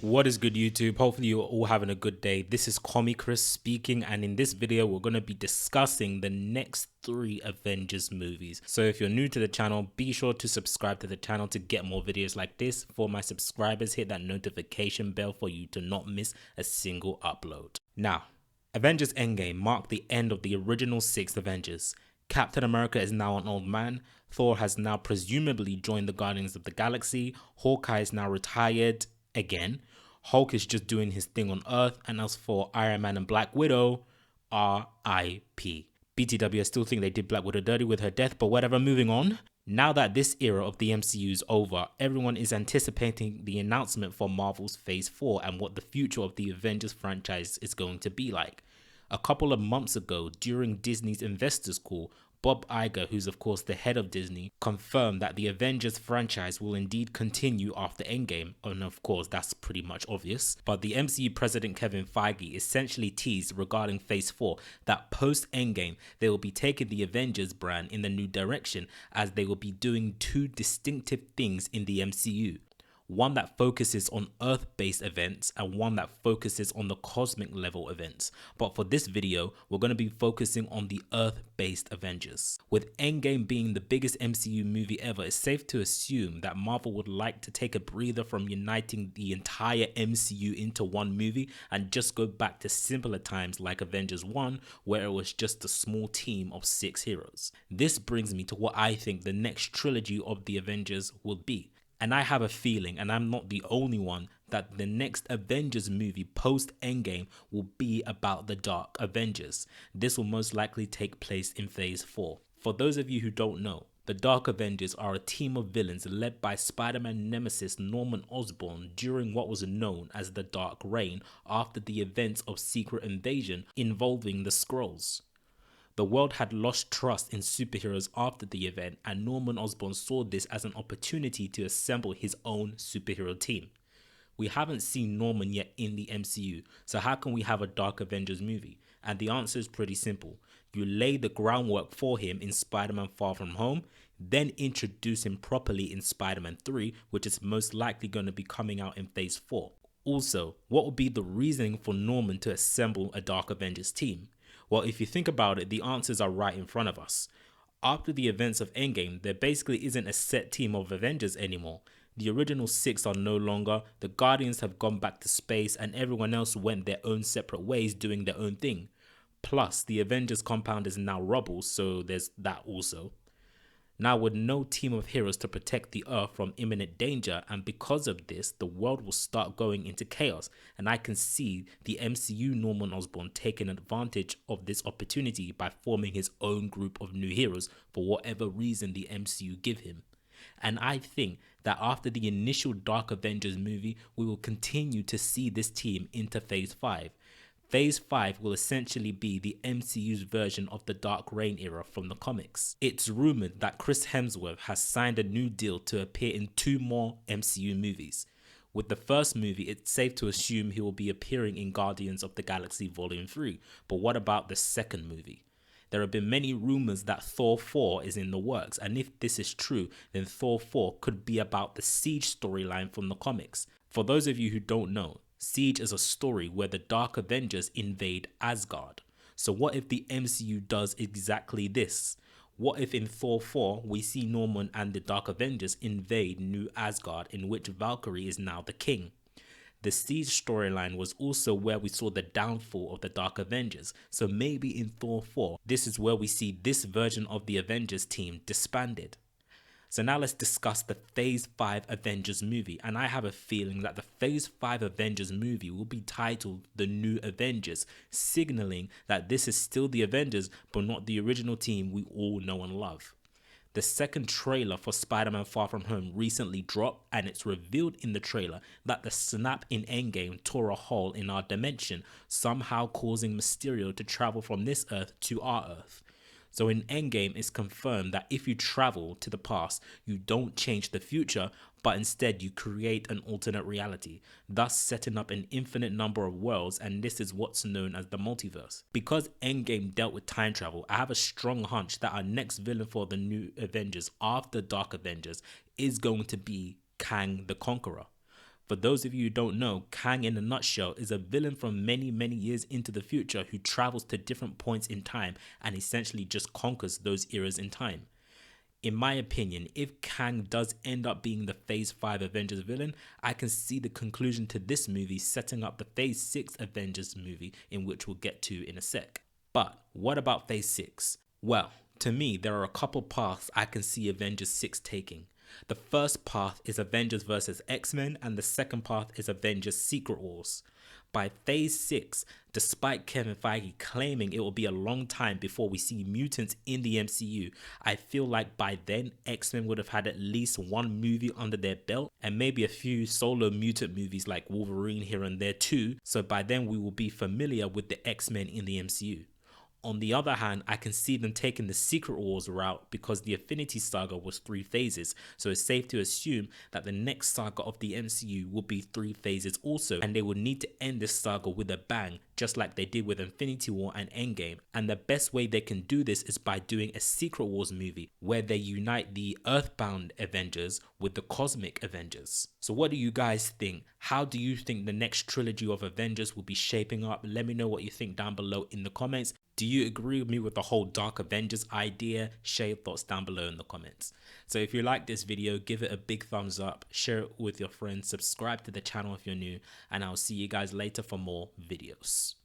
What is good, YouTube? Hopefully you're all having a good day. This is Commie Chris speaking, and in this video we're going to be discussing the next 3 Avengers movies. So if you're new to the channel, be sure to subscribe to the channel to get more videos like this. For my subscribers, hit that notification bell for you to not miss a single upload. Now, Avengers Endgame marked the end of the original 6 Avengers. Captain America is now an old man, Thor has now presumably joined the Guardians of the Galaxy, Hawkeye is now retired again, Hulk is just doing his thing on Earth, and as for Iron Man and Black Widow, RIP. BTW, I still think they did Black Widow dirty with her death, but whatever, moving on. Now that this era of the MCU is over, everyone is anticipating the announcement for Marvel's Phase 4 and what the future of the Avengers franchise is going to be like. A couple of months ago, during Disney's investors call, Bob Iger, who's of course the head of Disney, confirmed that the Avengers franchise will indeed continue after Endgame, and of course that's pretty much obvious. But the MCU president Kevin Feige essentially teased regarding Phase 4 that post-Endgame they will be taking the Avengers brand in the new direction, as they will be doing 2 distinctive things in the MCU. One that focuses on Earth-based events and one that focuses on the cosmic level events. But for this video, we're going to be focusing on the Earth-based Avengers. With Endgame being the biggest MCU movie ever, it's safe to assume that Marvel would like to take a breather from uniting the entire MCU into one movie and just go back to simpler times like Avengers 1, where it was just a small team of 6 heroes. This brings me to what I think the next trilogy of the Avengers will be. And I have a feeling, and I'm not the only one, that the next Avengers movie post-Endgame will be about the Dark Avengers. This will most likely take place in Phase 4. For those of you who don't know, the Dark Avengers are a team of villains led by Spider-Man nemesis Norman Osborn during what was known as the Dark Reign after the events of Secret Invasion involving the Skrulls. The world had lost trust in superheroes after the event, and Norman Osborn saw this as an opportunity to assemble his own superhero team. We haven't seen Norman yet in the MCU, so how can we have a Dark Avengers movie? And the answer is pretty simple. You lay the groundwork for him in Spider-Man Far From Home, then introduce him properly in Spider-Man 3, which is most likely going to be coming out in Phase 4. Also, what would be the reasoning for Norman to assemble a Dark Avengers team? Well, if you think about it, the answers are right in front of us. After the events of Endgame, there basically isn't a set team of Avengers anymore. The original 6 are no longer, the Guardians have gone back to space, and everyone else went their own separate ways doing their own thing. Plus, the Avengers compound is now rubble, so there's that also. Now with no team of heroes to protect the Earth from imminent danger, and because of this, the world will start going into chaos, and I can see the MCU Norman Osborn taking advantage of this opportunity by forming his own group of new heroes for whatever reason the MCU give him. And I think that after the initial Dark Avengers movie, we will continue to see this team into Phase 5. Phase 5 will essentially be the MCU's version of the Dark Reign era from the comics. It's rumored that Chris Hemsworth has signed a new deal to appear in 2 more MCU movies. With the first movie, it's safe to assume he will be appearing in Guardians of the Galaxy Volume 3, but what about the second movie? There have been many rumors that Thor 4 is in the works, and if this is true, then Thor 4 could be about the Siege storyline from the comics. For those of you who don't know, Siege is a story where the Dark Avengers invade Asgard. So what if the MCU does exactly this? What if in Thor 4 we see Norman and the Dark Avengers invade New Asgard, in which Valkyrie is now the king? The Siege storyline was also where we saw the downfall of the Dark Avengers, so maybe in Thor 4 this is where we see this version of the Avengers team disbanded. So now let's discuss the Phase 5 Avengers movie, and I have a feeling that the Phase 5 Avengers movie will be titled The New Avengers, signaling that this is still the Avengers but not the original team we all know and love. The second trailer for Spider-Man Far From Home recently dropped, and it's revealed in the trailer that the snap in Endgame tore a hole in our dimension, somehow causing Mysterio to travel from this Earth to our Earth. So in Endgame, it's confirmed that if you travel to the past, you don't change the future, but instead you create an alternate reality, thus setting up an infinite number of worlds, and this is what's known as the multiverse. Because Endgame dealt with time travel, I have a strong hunch that our next villain for the new Avengers after Dark Avengers is going to be Kang the Conqueror. For those of you who don't know, Kang in a nutshell is a villain from many years into the future who travels to different points in time and essentially just conquers those eras in time. In my opinion, if Kang does end up being the Phase 5 Avengers villain, I can see the conclusion to this movie setting up the Phase 6 Avengers movie, in which we'll get to in a sec. But what about Phase 6? Well, to me, there are a couple paths I can see Avengers 6 taking. The first path is Avengers vs. X-Men, and the second path is Avengers Secret Wars. By Phase 6, despite Kevin Feige claiming it will be a long time before we see mutants in the MCU, I feel like by then X-Men would have had at least one movie under their belt and maybe a few solo mutant movies like Wolverine here and there too, so by then we will be familiar with the X-Men in the MCU. On the other hand, I can see them taking the Secret Wars route because the Infinity Saga was 3 phases, so it's safe to assume that the next saga of the MCU will be 3 phases also, and they will need to end this saga with a bang, just like they did with Infinity War and Endgame. And the best way they can do this is by doing a Secret Wars movie where they unite the Earthbound Avengers with the Cosmic Avengers. So what do you guys think? How do you think the next trilogy of Avengers will be shaping up? Let me know what you think down below in the comments. Do you agree with me with the whole Dark Avengers idea? Share your thoughts down below in the comments. So if you like this video, give it a big thumbs up, share it with your friends, subscribe to the channel if you're new, and I'll see you guys later for more videos.